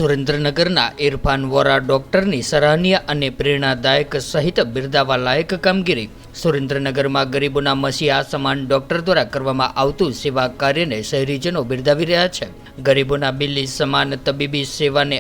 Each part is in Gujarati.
સુરેન્દ્રનગરના ઇરફાન વોરા ડોક્ટરની સરાહનીય અને પ્રેરણાદાયક સહિત બિરદાવવા લાયક કામગીરી. સુરેન્દ્રનગરમાં ગરીબોના મસીહા સમાન ડોક્ટર દ્વારા કરવામાં આવતું સેવા કાર્યને શહેરીજનો બિરદાવી રહ્યા છે. ગરીબોના બિલ્લી સમાન તબીબી સેવાને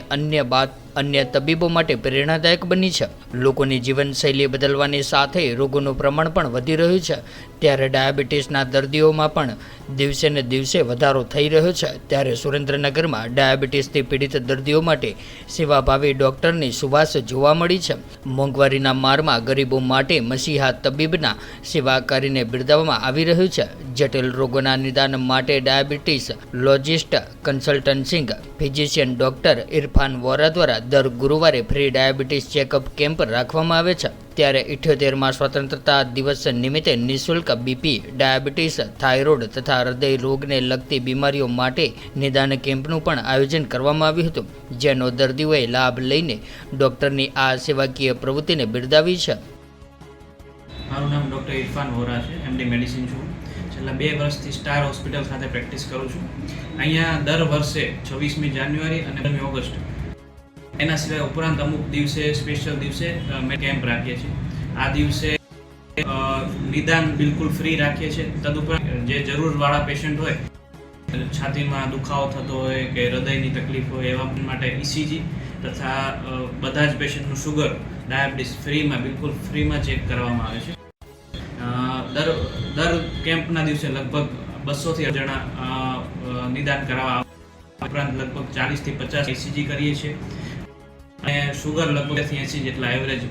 અન્ય તબીબો માટે પ્રેરણાદાયક બની છે. લોકોની જીવનશૈલી બદલવાની સાથે રોગોનું પ્રમાણ પણ વધી રહ્યું છે. ત્યારે ડાયાબિટીસના દર્દીઓમાં પણ દિવસે ને દિવસે વધારો થઈ રહ્યો છે. ત્યારે સુરેન્દ્રનગરમાં ડાયાબિટીસથી પીડિત દર્દીઓ માટે સેવાભાવી ડોક્ટરની સુવાસ જોવા મળી છે. મોંઘવારીના મારમાં ગરીબો માટે મસીહા તબીબના સેવા કાર્યને બિરદાવવામાં આવી રહ્યું છે. જટિલ રોગોના નિદાન માટે diabetologist consulting physician doctor Irfan Vora દ્વારા દર ગુરુવારે ફ્રી ડાયાબિટીસ ચેકઅપ કેમ્પ રાખવામાં આવે છે. ત્યારે 78માં સ્વતંત્રતા દિવસ નિમિત્તે નિઃશુલ્ક બીપી, ડાયાબિટીસ, થાઇરોઇડ તથા હૃદય રોગને લગતી બીમારીઓ માટે નિદાન કેમ્પનું પણ આયોજન કરવામાં આવ્યું હતું, જેનો દર્દીઓએ લાભ લઈને ડોક્ટરની આ સેવાકીય પ્રવૃત્તિને બિરદાવી છે. મારું નામ ડૉક્ટર ઇરફાન વોરા છે. એમડી મેડિસિન છું. છેલ્લા 2 વર્ષથી સ્ટાર હોસ્પિટલ સાથે પ્રેક્ટિસ કરું છું. અહીંયા દર વર્ષે 26મી જાન્યુઆરી અને 1મી ઓગસ્ટ એના સિવાય ઉપરાંત અમુક દિવસે સ્પેશિયલ દિવસે અમે કેમ્પ રાખીએ છીએ. આ દિવસે નિદાન બિલકુલ ફ્રી રાખીએ છીએ. તદુપરાંત જે જરૂરવાળા પેશન્ટ હોય, છાતીમાં દુખાવો થતો હોય કે હૃદયની તકલીફ હોય, એવા માટે ઇસીજી તથા બધા જ પેશન્ટનું શુગર, ડાયાબિટીસ બિલકુલ ફ્રીમાં ચેક કરવામાં આવે છે. દર કેમ્પના દિવસે લગભગ 200થી જણા નિદાન કરાવવા, ઉપરાંત લગભગ 40થી 50 ઇસીજી કરીએ છીએ અને શુગર લગભગ 80 જેટલા એવરેજ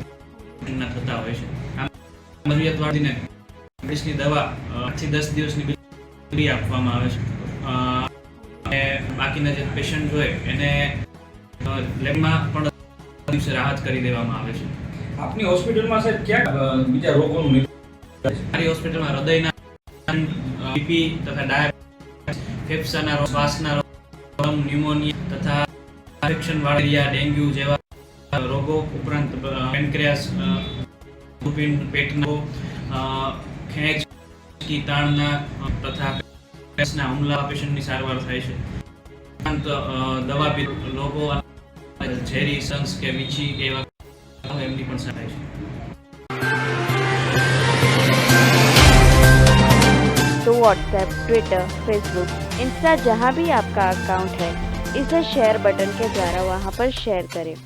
થતા હોય છે. આમ જરૂરિયાતવાળાને ડાયાબિટીસની દવા 8થી 10 દિવસની ફ્રી આપવામાં આવે છે. અને બાકીના જે પેશન્ટ હોય એને લેબમાં પણ દિવસે રાહત કરી દેવામાં આવે છે. આપની હોસ્પિટલમાં સાહેબ ક્યાં બીજા રોગોનું મારી હોસ્પિટલમાં હૃદયના, બીપી તથા ડાયાબિટીસ, ફેફસાના રોગ, શ્વાસના રોગ, ન્યુમોનિયા તથા ઇન્ફેક્શન વાળા ડેન્ગ્યુ જેવા રોગો, ઉપરાંત પેનક્રિયાસ, પેટનો ખેંચ, તાણના તથા પેટના હુમલા પેશન્ટની સારવાર થાય છે. ઉપરાંત દવા લોકો ઝેરી સંસ કે વીછી કે એવા એમની પણ થાય છે. तो व्हाट्सएप, ट्विटर, फेसबुक, इंस्टा जहाँ भी आपका अकाउंट है, इसे शेयर बटन के द्वारा वहाँ पर शेयर करें.